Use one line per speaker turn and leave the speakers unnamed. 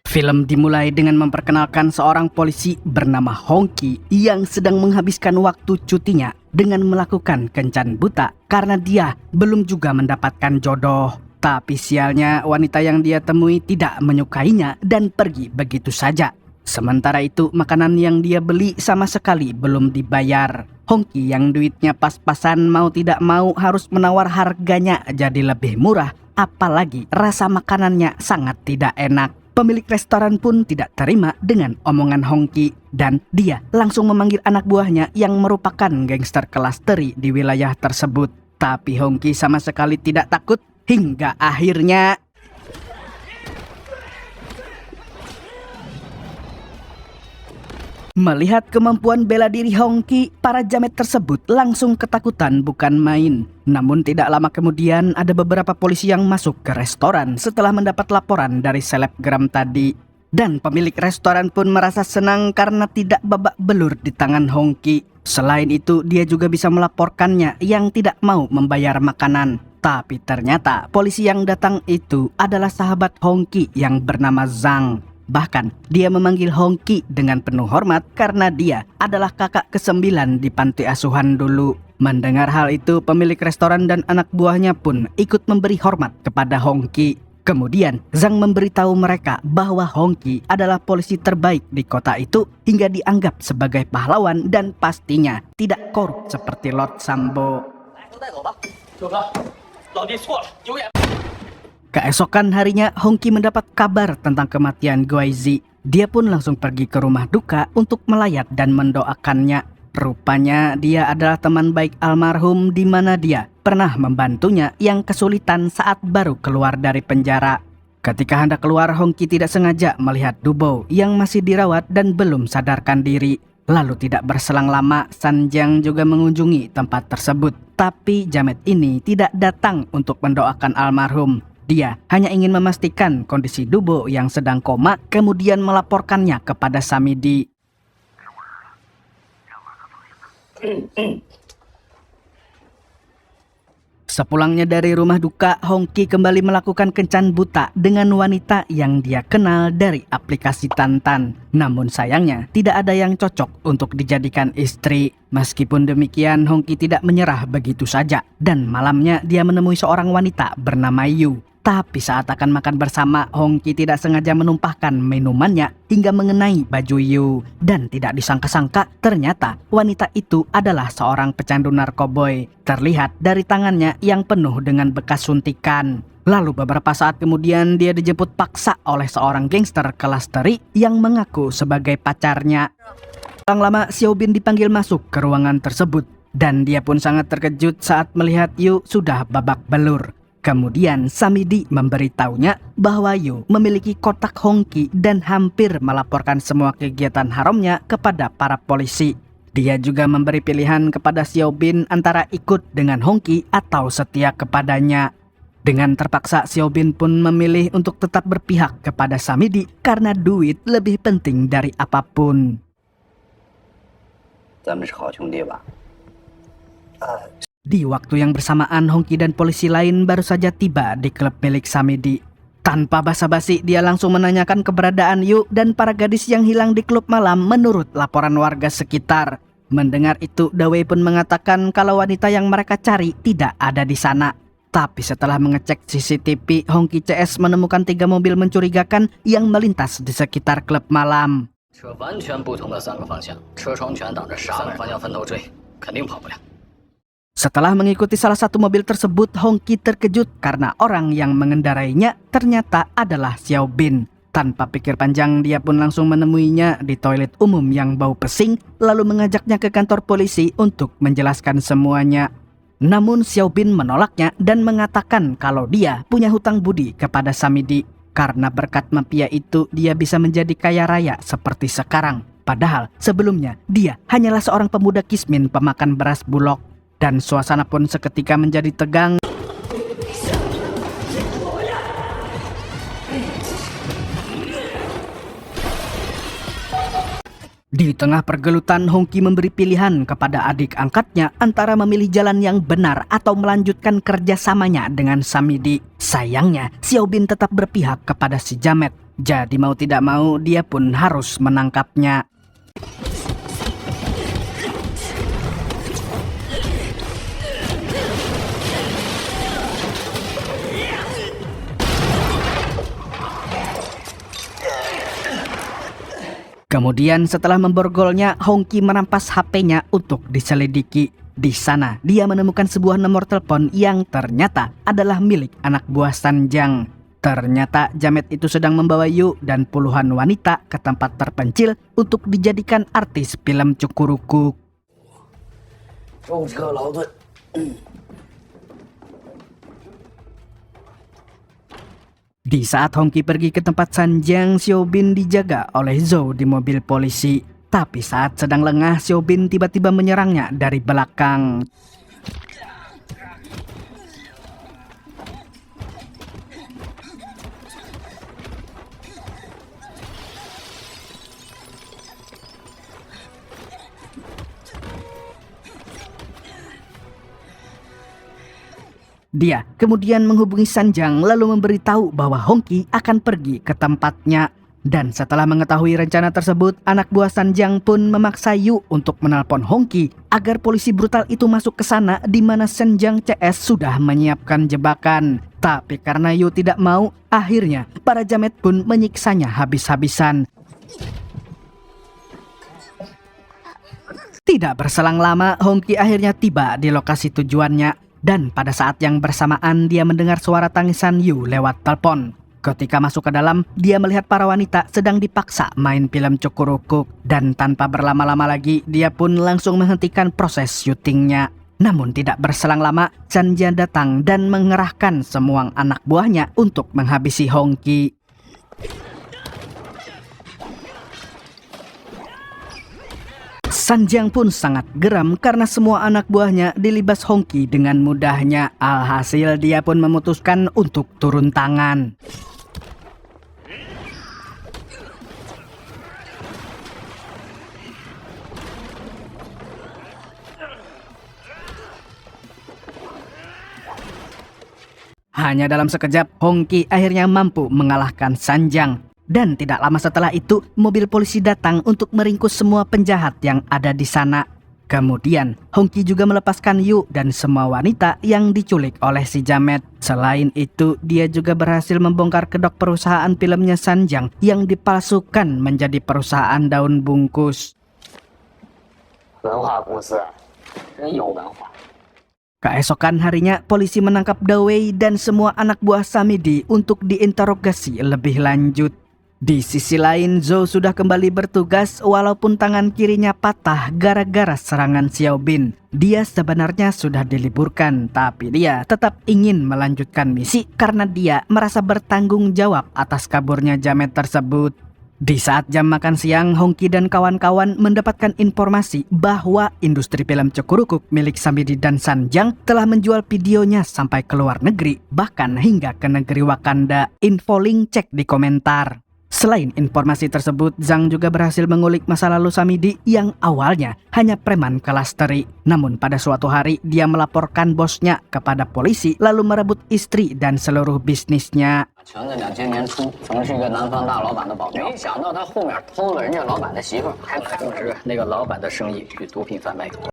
Film dimulai dengan memperkenalkan seorang polisi bernama Hongki yang sedang menghabiskan waktu cutinya dengan melakukan kencan buta karena dia belum juga mendapatkan jodoh. Tapi sialnya wanita yang dia temui tidak menyukainya dan pergi begitu saja. Sementara itu makanan yang dia beli sama sekali belum dibayar. Hongki yang duitnya pas-pasan mau tidak mau harus menawar harganya jadi lebih murah, apalagi rasa makanannya sangat tidak enak. Pemilik restoran pun tidak terima dengan omongan Hongki dan dia langsung memanggil anak buahnya yang merupakan gangster kelas teri di wilayah tersebut. Tapi Hongki sama sekali tidak takut hingga akhirnya melihat kemampuan bela diri Hongki, para jamet tersebut langsung ketakutan bukan main. Namun tidak lama kemudian ada beberapa polisi yang masuk ke restoran setelah mendapat laporan dari selebgram tadi. Dan pemilik restoran pun merasa senang karena tidak babak belur di tangan Hongki. Selain itu dia juga bisa melaporkannya yang tidak mau membayar makanan. Tapi ternyata polisi yang datang itu adalah sahabat Hongki yang bernama Zhang. Bahkan dia memanggil Hongki dengan penuh hormat karena dia adalah kakak ke-9 di panti asuhan dulu. Mendengar hal itu, pemilik restoran dan anak buahnya pun ikut memberi hormat kepada Hongki. Kemudian Zhang memberitahu mereka bahwa Hongki adalah polisi terbaik di kota itu hingga dianggap sebagai pahlawan dan pastinya tidak korup seperti Lord Sambo. Keesokan harinya Hongki mendapat kabar tentang kematian Guaizi. Dia pun langsung pergi ke rumah duka untuk melayat dan mendoakannya. Rupanya dia adalah teman baik almarhum di mana dia pernah membantunya yang kesulitan saat baru keluar dari penjara. Ketika hendak keluar, Hongki tidak sengaja melihat Dubo yang masih dirawat dan belum sadarkan diri. Lalu tidak berselang lama, Sanjiang juga mengunjungi tempat tersebut. Tapi jamet ini tidak datang untuk mendoakan almarhum. Dia hanya ingin memastikan kondisi Dubo yang sedang koma, kemudian melaporkannya kepada Samidi. Sepulangnya dari rumah duka, Hongki kembali melakukan kencan buta dengan wanita yang dia kenal dari aplikasi Tantan. Namun sayangnya tidak ada yang cocok untuk dijadikan istri. Meskipun demikian, Hongki tidak menyerah begitu saja. Dan malamnya dia menemui seorang wanita bernama Yu. Tapi saat akan makan bersama, Hongki tidak sengaja menumpahkan minumannya hingga mengenai baju Yu. Dan tidak disangka-sangka, ternyata wanita itu adalah seorang pecandu narkoboy. Terlihat dari tangannya yang penuh dengan bekas suntikan. Lalu beberapa saat kemudian dia dijemput paksa oleh seorang gangster kelas teri yang mengaku sebagai pacarnya. Selang lama Xiao Bin dipanggil masuk ke ruangan tersebut. Dan dia pun sangat terkejut saat melihat Yu sudah babak belur. Kemudian Samidi memberitahunya bahwa Yu memiliki kotak Hongki dan hampir melaporkan semua kegiatan haramnya kepada para polisi. Dia juga memberi pilihan kepada Xiao Bin antara ikut dengan Hongki atau setia kepadanya. Dengan terpaksa Xiao Bin pun memilih untuk tetap berpihak kepada Samidi karena duit lebih penting dari apapun. Di waktu yang bersamaan, Hongki dan polisi lain baru saja tiba di klub milik Samidi. Tanpa basa-basi, dia langsung menanyakan keberadaan Yu dan para gadis yang hilang di klub malam menurut laporan warga sekitar. Mendengar itu, Dawei pun mengatakan kalau wanita yang mereka cari tidak ada di sana. Tapi setelah mengecek CCTV, Hongki CS menemukan 3 mobil mencurigakan yang melintas di sekitar klub malam. Setelah mengikuti salah satu mobil tersebut, Hongki terkejut karena orang yang mengendarainya ternyata adalah Xiao Bin. Tanpa pikir panjang, dia pun langsung menemuinya di toilet umum yang bau pesing, lalu mengajaknya ke kantor polisi untuk menjelaskan semuanya. Namun Xiao Bin menolaknya dan mengatakan kalau dia punya hutang budi kepada Samidi. Karena berkat mafia itu, dia bisa menjadi kaya raya seperti sekarang. Padahal sebelumnya, dia hanyalah seorang pemuda kismin pemakan beras bulog. Dan suasana pun seketika menjadi tegang. Di tengah pergelutan, Hongki memberi pilihan kepada adik angkatnya antara memilih jalan yang benar atau melanjutkan kerjasamanya dengan Samidi. Sayangnya, Xiao Bin tetap berpihak kepada si jamet. Jadi mau tidak mau dia pun harus menangkapnya. Kemudian setelah memborgolnya, Hongki merampas HP-nya untuk diselidiki. Di sana, dia menemukan sebuah nomor telepon yang ternyata adalah milik anak buah Sanjang. Ternyata jamet itu sedang membawa Yu dan puluhan wanita ke tempat terpencil untuk dijadikan artis film Cukurukuk. Di saat Hongki pergi ke tempat Sanjang, Xiaobin dijaga oleh Zhou di mobil polisi. Tapi saat sedang lengah, Xiaobin tiba-tiba menyerangnya dari belakang. Dia kemudian menghubungi Sanjang lalu memberitahu bahwa Hongki akan pergi ke tempatnya. Dan setelah mengetahui rencana tersebut, anak buah Sanjang pun memaksa Yu untuk menelpon Hongki agar polisi brutal itu masuk ke sana di mana Sanjang CS sudah menyiapkan jebakan. Tapi karena Yu tidak mau, akhirnya para jamet pun menyiksanya habis-habisan. Tidak berselang lama, Hongki akhirnya tiba di lokasi tujuannya. Dan pada saat yang bersamaan dia mendengar suara tangisan Yu lewat telepon. Ketika masuk ke dalam, dia melihat para wanita sedang dipaksa main film Cukurukuk. Dan tanpa berlama-lama lagi, dia pun langsung menghentikan proses syutingnya. Namun tidak berselang lama, Sanjang datang dan mengerahkan semua anak buahnya untuk menghabisi Hongki. Sanjang pun sangat geram karena semua anak buahnya dilibas Hongki dengan mudahnya. Alhasil dia pun memutuskan untuk turun tangan. Hanya dalam sekejap, Hongki akhirnya mampu mengalahkan Sanjang. Dan tidak lama setelah itu, mobil polisi datang untuk meringkus semua penjahat yang ada di sana. Kemudian, Hongki juga melepaskan Yu dan semua wanita yang diculik oleh si jamet. Selain itu, dia juga berhasil membongkar kedok perusahaan filmnya Sanjang yang dipalsukan menjadi perusahaan daun bungkus. Keesokan harinya, polisi menangkap Dawei dan semua anak buah Samidi untuk diinterogasi lebih lanjut. Di sisi lain, Zhou sudah kembali bertugas walaupun tangan kirinya patah gara-gara serangan Xiaobin. Dia sebenarnya sudah diliburkan, tapi dia tetap ingin melanjutkan misi karena dia merasa bertanggung jawab atas kaburnya jamet tersebut. Di saat jam makan siang, Hongki dan kawan-kawan mendapatkan informasi bahwa industri film Cukurukuk milik Samidi dan Sanjang telah menjual videonya sampai ke luar negeri, bahkan hingga ke negeri Wakanda. Info link cek di komentar. Selain informasi tersebut, Zhang juga berhasil mengulik masa lalu Samidi yang awalnya hanya preman kelas teri. Namun pada suatu hari dia melaporkan bosnya kepada polisi lalu merebut istri dan seluruh bisnisnya.